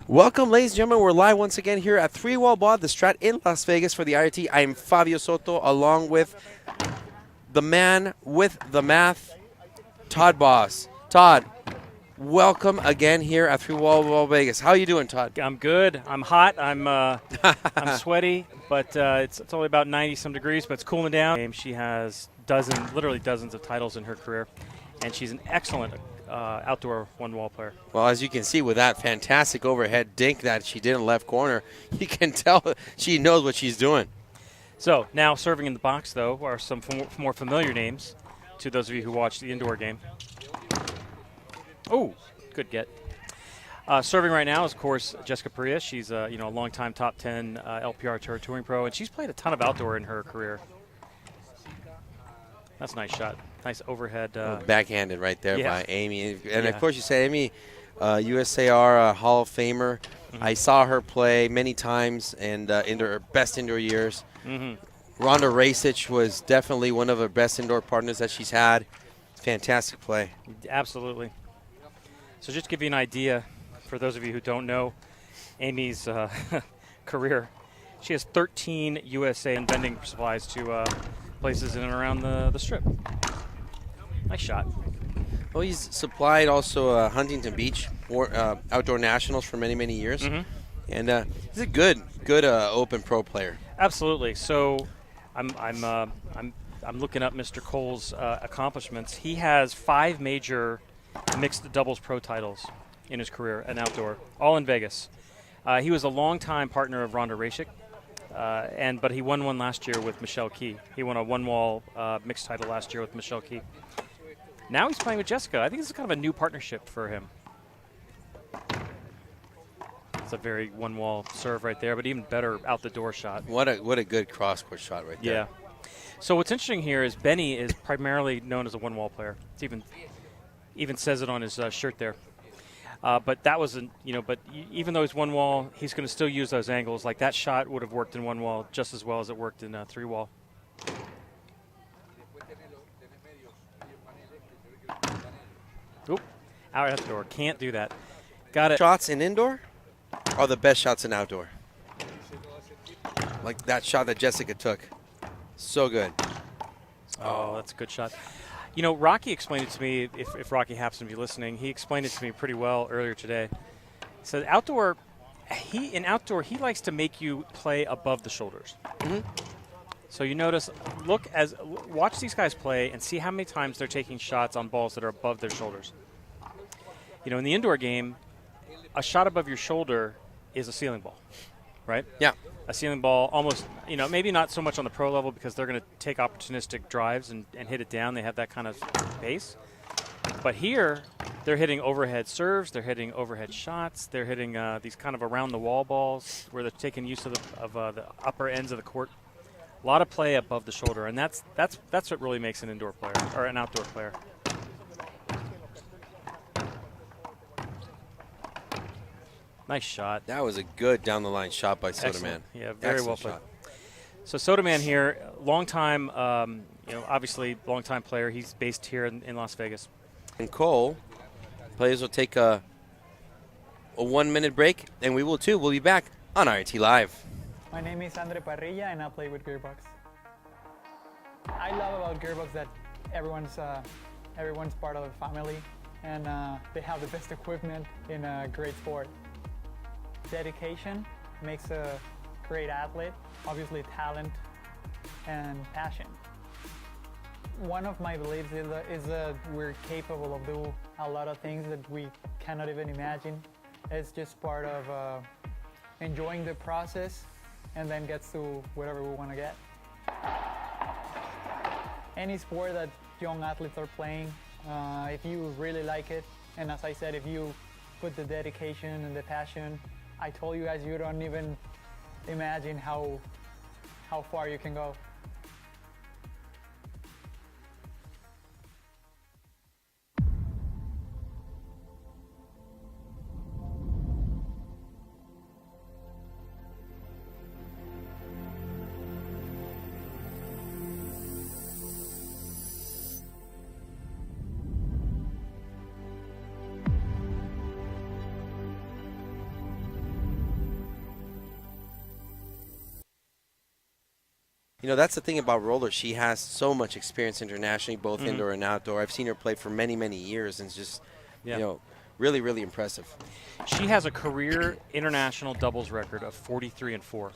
Welcome, ladies and gentlemen. We're live once again here at 3WALLBALL, the Strat in Las Vegas for the IRT. I am Fabio Soto, along with the man with the math, Todd Boss. Todd, welcome again here at 3WALLBALL Vegas. How are you doing, Todd? I'm good. I'm hot. I'm sweaty, but it's only about 90-some degrees, but it's cooling down. She has literally dozens of titles in her career, and she's an excellent outdoor one-wall player. Well, as you can see with that fantastic overhead dink that she did in the left corner, you can tell she knows what she's doing. So now serving in the box, though, are some more familiar names to those of you who watch the indoor game. Oh, good get. Serving right now is, of course, Jessica Parrilla. She's a longtime top 10 LPR Tour touring pro, and she's played a ton of outdoor in her career. That's a nice shot. Nice overhead. Backhanded right there by Amy. And, of course, you said Amy, USAR Hall of Famer. Mm-hmm. I saw her play many times and in her best indoor years. Mm-hmm. Rhonda Racich was definitely one of her best indoor partners that she's had. Fantastic play. Absolutely. So just to give you an idea, for those of you who don't know Amy's career, she has 13 USA and vending supplies to places in and around the Strip. Nice shot. Well, he's supplied also Huntington Beach Outdoor Nationals for many, many years. Mm-hmm. And he's a good open pro player. Absolutely. So I'm looking up Mr. KOLL's accomplishments. He has 5 major mixed doubles pro titles in his career, an outdoor, all in Vegas. He was a longtime partner of Rhonda Racich, but he won one last year with Michelle Key. He won a one-wall mixed title last year with Michelle Key. Now he's playing with Jessica. I think this is kind of a new partnership for him. It's a very one-wall serve right there, but even better out-the-door shot. What a good cross-court shot right there. Yeah. So what's interesting here is Benny is primarily known as a one-wall player. It's even says it on his shirt there. But that wasn't, but even though he's one wall, he's going to still use those angles. Like that shot would have worked in one wall just as well as it worked in 3-wall. Oop, out at the door. Can't do that. Got it. Shots in indoor are the best shots in outdoor. Like that shot that Jessica took. So good. Oh, that's a good shot. Rocky explained it to me, if Rocky happens to be listening, he explained it to me pretty well earlier today. So outdoor, he likes to make you play above the shoulders. Mm-hmm. So you notice, watch these guys play and see how many times they're taking shots on balls that are above their shoulders. In the indoor game, a shot above your shoulder is a ceiling ball, right? Yeah. A ceiling ball, almost, maybe not so much on the pro level because they're going to take opportunistic drives and hit it down. They have that kind of pace. But here, they're hitting overhead serves. They're hitting overhead shots. They're hitting these kind of around-the-wall balls where they're taking use of the upper ends of the court. A lot of play above the shoulder, and that's what really makes an indoor player or an outdoor player. Nice shot. That was a good down-the-line shot by Sotoman. Excellent. Yeah, very well played. Shot. So Sotoman here, long-time, obviously long-time player. He's based here in Las Vegas. And KOLL, players will take a 1-minute break, and we will too. We'll be back on RT Live. My name is Andre Parrilla, and I play with Gearbox. I love about Gearbox that everyone's part of the family, and they have the best equipment in a great sport. Dedication makes a great athlete, obviously talent and passion. One of my beliefs is that we're capable of doing a lot of things that we cannot even imagine. It's just part of enjoying the process and then gets to whatever we want to get. Any sport that young athletes are playing, if you really like it, and as I said, if you put the dedication and the passion, I told you guys you don't even imagine how far you can go. You know, that's the thing about Roller. She has so much experience internationally, both indoor and outdoor. I've seen her play for many, many years, and it's just, you know, really, really impressive. She has a career international doubles record of 43-4.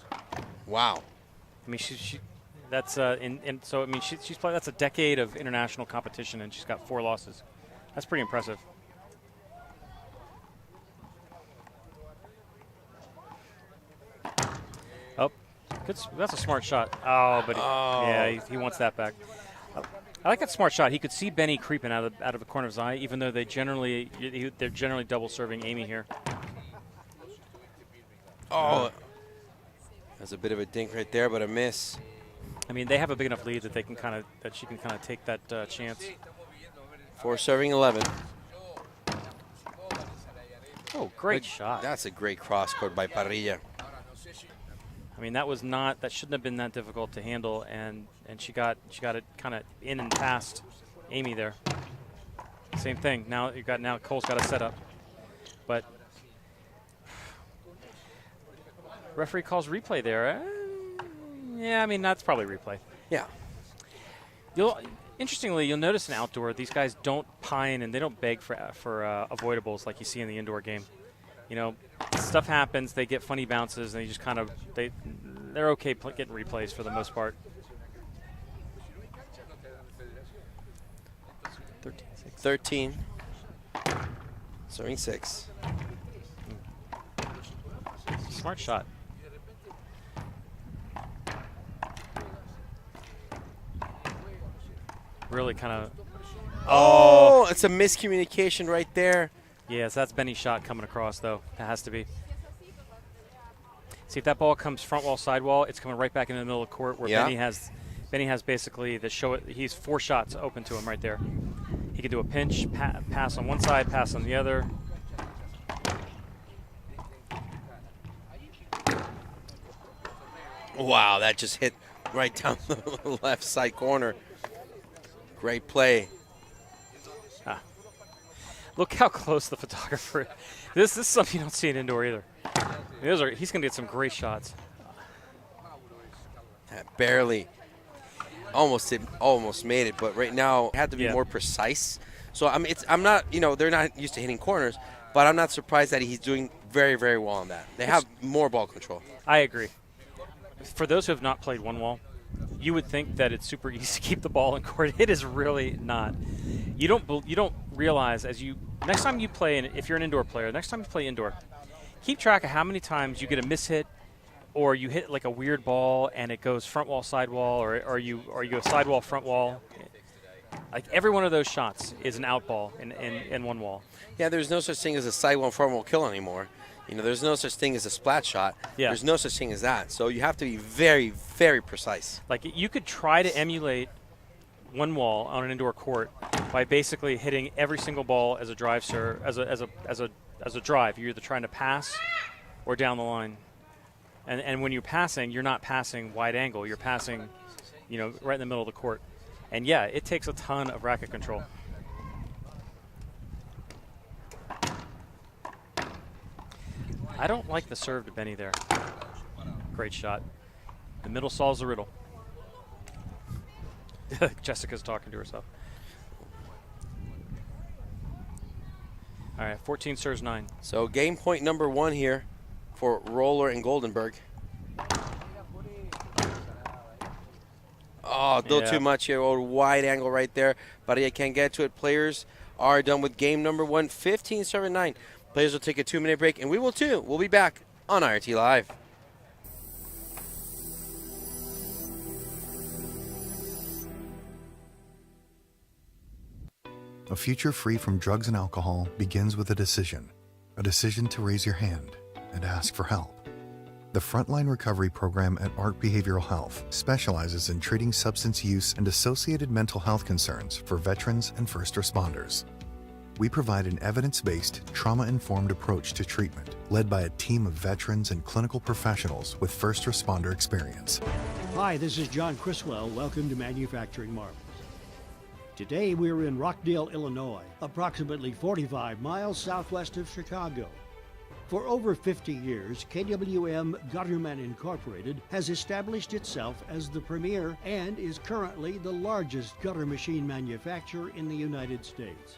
Wow. I mean, that's so I mean, she's played. That's a decade of international competition, and she's got 4 losses. That's pretty impressive. Oh, that's a smart shot. Oh, but yeah, he wants that back. I like that smart shot. He could see Benny creeping out of the corner of his eye, even though they're generally double serving Amy here. Oh, that's a bit of a dink right there, but a miss. I mean, they have a big enough lead that she can kind of take that chance. 4 serving 11. Oh, great shot. That's a great cross court by Parrilla. I mean, that shouldn't have been that difficult to handle, and she got it kind of in and past Amy there. Same thing. Now Cole's got a setup, but referee calls replay there. Yeah, I mean that's probably replay. Yeah. Interestingly, you'll notice in outdoor these guys don't pine and they don't beg for avoidables like you see in the indoor game. You know, stuff happens, they get funny bounces, and they just kind of they're okay getting replays for the most part. 13. Serving 6. Smart shot. Really kind of. Oh, it's a miscommunication right there. Yes, that's Benny's shot coming across, though. That has to be. See, if that ball comes front wall, side wall, it's coming right back into the middle of the court where Benny has basically the show. He's 4 shots open to him right there. He can do a pinch, pass on one side, pass on the other. Wow, that just hit right down the left side corner. Great play. Look how close the photographer. This is something you don't see in indoor either. He's going to get some great shots. Barely. Almost made it, but right now it had to be more precise. So I'm not, you know, they're not used to hitting corners, but I'm not surprised that he's doing very, very well on that. They have more ball control. I agree. For those who have not played one wall, you would think that it's super easy to keep the ball in court. It is really not. You don't realize next time you play, if you're an indoor player, next time you play indoor, keep track of how many times you get a mishit, or you hit like a weird ball and it goes front wall, side wall, or you go side wall, front wall. Like every one of those shots is an out ball in one wall. Yeah, there's no such thing as a side wall, front wall kill anymore. You know, there's no such thing as a splat shot. Yeah. There's no such thing as that. So you have to be very, very precise. Like you could try to emulate one wall on an indoor court by basically hitting every single ball as a drive serve, as a drive. You're either trying to pass or down the line. And when you're passing, you're not passing wide angle. You're passing, you know, right in the middle of the court. And yeah, it takes a ton of racket control. I don't like the serve to Benny there. Great shot. The middle solves the riddle. Jessica's talking to herself. All right, 14 serves 9. So game point number 1 here for Roller and Goldenberg. Oh, a little too much here. Oh, wide angle right there. Parrilla can't get to it. Players are done with game number 1. 15 serving 9. Players will take a 2-minute break, and we will too. We'll be back on IRT Live. A future free from drugs and alcohol begins with a decision to raise your hand and ask for help. The Frontline Recovery Program at ARC Behavioral Health specializes in treating substance use and associated mental health concerns for veterans and first responders. We provide an evidence-based, trauma-informed approach to treatment, led by a team of veterans and clinical professionals with first responder experience. Hi, this is John Criswell. Welcome to Manufacturing Marvels. Today we're in Rockdale, Illinois, approximately 45 miles southwest of Chicago. For over 50 years, KWM Gutterman Incorporated has established itself as the premier and is currently the largest gutter machine manufacturer in the United States.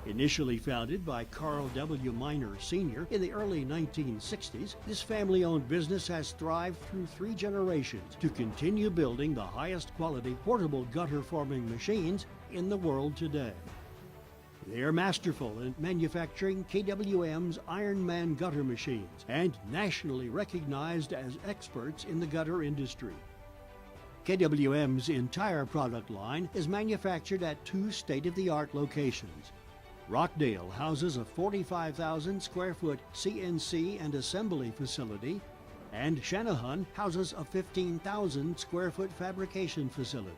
Initially founded by Carl W. Miner Sr. in the early 1960s, this family-owned business has thrived through 3 generations to continue building the highest quality portable gutter forming machines in the world today. They are masterful in manufacturing KWM's Ironman gutter machines and nationally recognized as experts in the gutter industry. KWM's entire product line is manufactured at 2 state-of-the-art locations. Rockdale houses a 45,000 square foot CNC and assembly facility, and Shanahan houses a 15,000 square foot fabrication facility.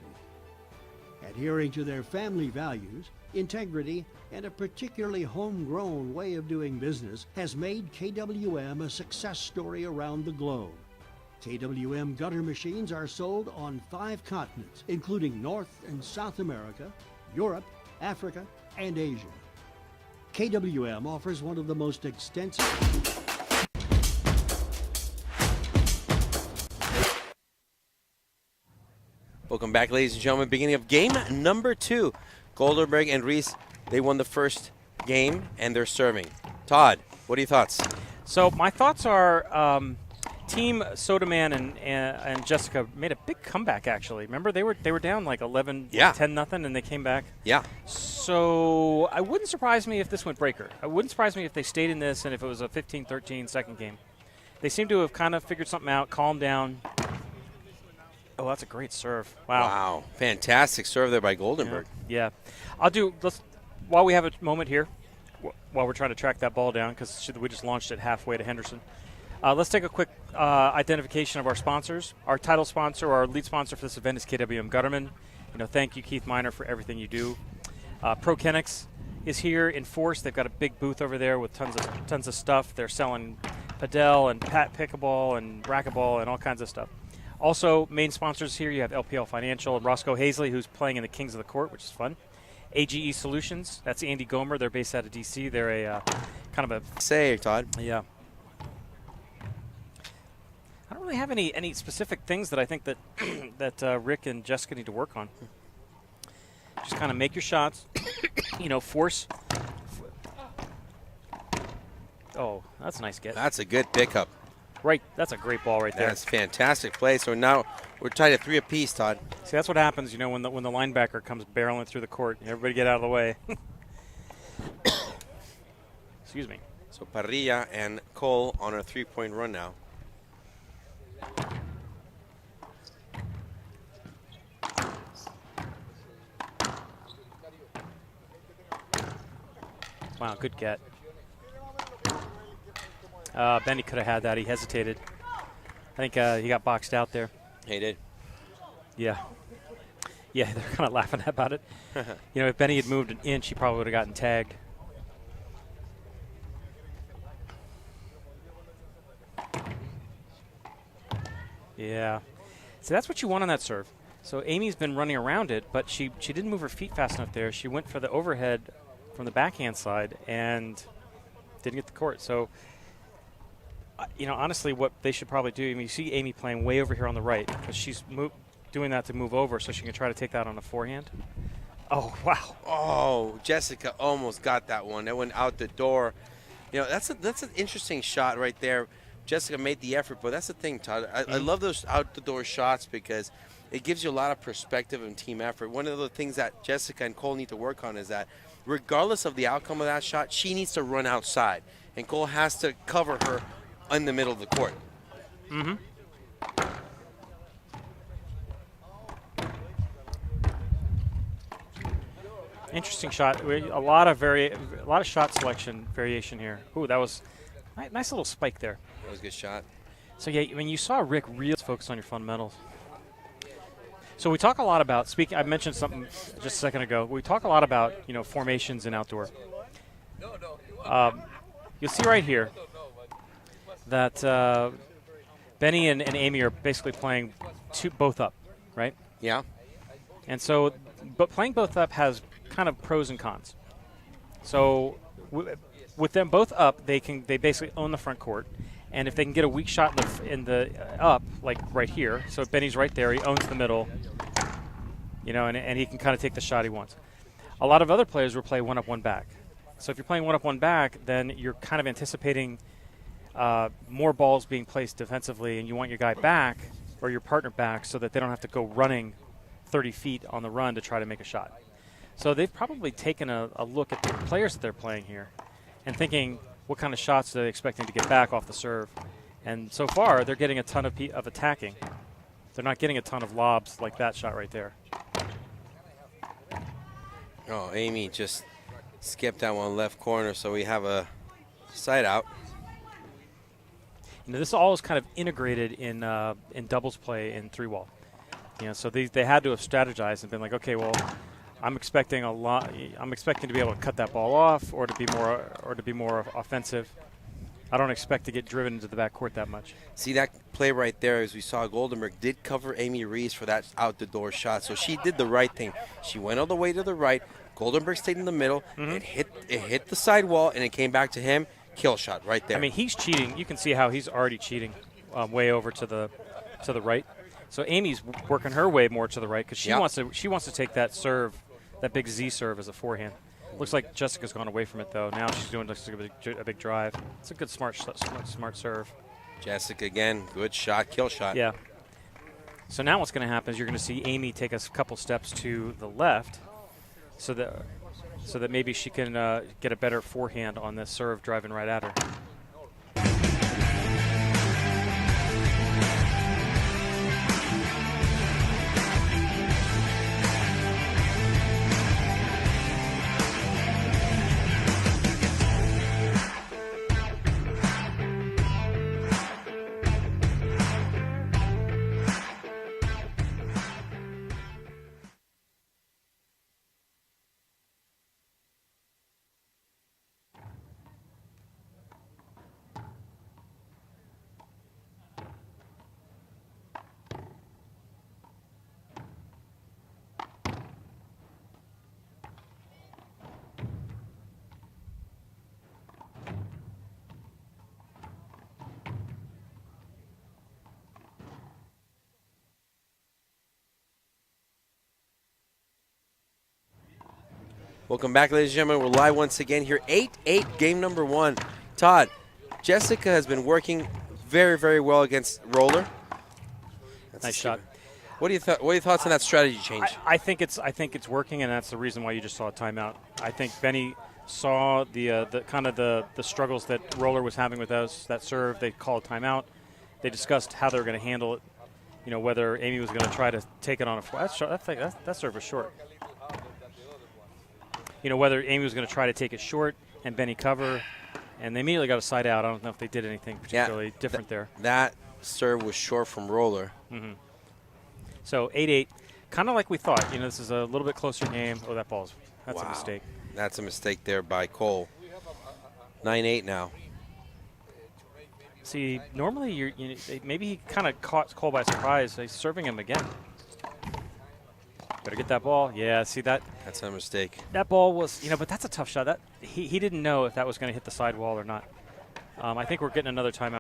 Adhering to their family values, integrity, and a particularly homegrown way of doing business has made KWM a success story around the globe. KWM gutter machines are sold on 5 continents, including North and South America, Europe, Africa, and Asia. KWM offers one of the most extensive... Welcome back, ladies and gentlemen. Beginning of game number 2. Goldenberg and Reese, they won the first game, and they're serving. Todd, what are your thoughts? So my thoughts are Team Sodaman and Jessica made a big comeback, actually. Remember, they were down like 11, 10-0, and they came back. Yeah. So I wouldn't surprise me if this went breaker. It wouldn't surprise me if they stayed in this and if it was a 15-13 second game. They seem to have kind of figured something out, calmed down. Oh, that's a great serve. Wow. Fantastic serve there by Goldenberg. Yeah. While we have a moment here, while we're trying to track that ball down, because we just launched it halfway to Henderson, let's take a quick identification of our sponsors. Our title sponsor, or our lead sponsor for this event is KWM Gutterman. Thank you, Keith Miner, for everything you do. ProKenix is here in force. They've got a big booth over there with tons of stuff. They're selling padel and pickleball and racquetball and all kinds of stuff. Also, main sponsors here, you have LPL Financial and Roscoe Hazley, who's playing in the Kings of the Court, which is fun. AGE Solutions, that's Andy Gomer. They're based out of D.C. They're a kind of a... Say, Todd. Yeah. I don't really have any specific things that I think that that Rick and Jessica need to work on. Just kind of make your shots, force. Oh, that's a nice get. That's a good pickup. Right, that's a great ball right there. That's fantastic play. So now we're tied at 3 apiece, Todd. See, that's what happens, when the linebacker comes barreling through the court. Everybody get out of the way. Excuse me. So Parrilla and KOLL on a 3-point run now. Wow, good get. Benny could have had that. He hesitated. I think he got boxed out there. He did. Yeah. Yeah, they're kind of laughing about it. If Benny had moved an inch, he probably would have gotten tagged. Yeah. So that's what you want on that serve. So Amy's been running around it, but she didn't move her feet fast enough there. She went for the overhead from the backhand side and didn't get the court. So, honestly, what they should probably do, you see Amy playing way over here on the right because she's doing that to move over so she can try to take that on a forehand. Oh, wow. Oh, Jessica almost got that one. That went out the door. That's an interesting shot right there. Jessica made the effort, but that's the thing, Todd. I love those out-the-door shots because it gives you a lot of perspective and team effort. One of the things that Jessica and KOLL need to work on is that regardless of the outcome of that shot, she needs to run outside, and KOLL has to cover her in the middle of the court. Mm-hmm. Interesting shot. A lot of shot selection variation here. Ooh, that was nice little spike there. That was a good shot. So yeah, when you saw Rick really focus on your fundamentals. So we talk a lot about I mentioned something just a second ago. We talk a lot about formations in outdoor. You'll see right here that Benny and Amy are basically playing both up, right? Yeah. And so, but playing both up has kind of pros and cons. So with them both up, they basically own the front court. And if they can get a weak shot in the up, like right here, so Benny's right there, he owns the middle, you know, and he can kind of take the shot he wants. A lot of other players will play one up, one back. So if you're playing one up, one back, then you're kind of anticipating more balls being placed defensively, and you want your guy back or your partner back so that they don't have to go running 30 feet on the run to try to make a shot. So they've probably taken a look at the players that they're playing here and thinking, what kind of shots are they expecting to get back off the serve? And so far, they're getting a ton of attacking. They're not getting a ton of lobs like that shot right there. Oh, Amy just skipped that one left corner, so we have a side out. You know, this all is kind of integrated in doubles play in 3-wall. You know, so they had to have strategized and been like, okay, well, I'm expecting a lot. I'm expecting to be able to cut that ball off, or to be more offensive. I don't expect to get driven into the backcourt that much. See that play right there, as we saw, Goldenberg did cover Amy Reese for that out-the-door shot, so she did the right thing. She went all the way to the right. Goldenberg stayed in the middle. It hit the sidewall, and it came back to him. Kill shot right there. I mean, he's cheating. You can see how he's already cheating way over to the right. So Amy's working her way more to the right because she wants to take that serve, that big Z serve as a forehand. Looks like Jessica's gone away from it though. Now she's doing a big drive. It's a good smart serve. Jessica again, good shot, kill shot. Yeah. So now what's going to happen is you're going to see Amy take a couple steps to the left, so that maybe she can get a better forehand on this serve driving right at her. Welcome back, ladies and gentlemen. We're live once again here. 8-8, game number 1. Todd, Jessica has been working very, very well against Roller. Nice shot. What are your thoughts on that strategy change? I think it's working, and that's the reason why you just saw a timeout. I think Benny saw the kind of the struggles that Roller was having with that serve. They called a timeout. They discussed how they were going to handle it. You know, whether Amy was going to try to take it on a that serve was short. You know, whether Amy was going to try to take it short and Benny cover, and they immediately got a side out. I don't know if they did anything particularly different there. That serve was short from Roller. So 8-8, kind of like we thought. You know, this is a little bit closer game. Oh, that's a mistake. That's a mistake there by KOLL. 9-8 now. See, normally maybe he kind of caught KOLL by surprise. He's serving him again. Better get that ball. Yeah, see that? That's a mistake. That ball was, but that's a tough shot. He didn't know if that was going to hit the sidewall or not. I think we're getting another timeout.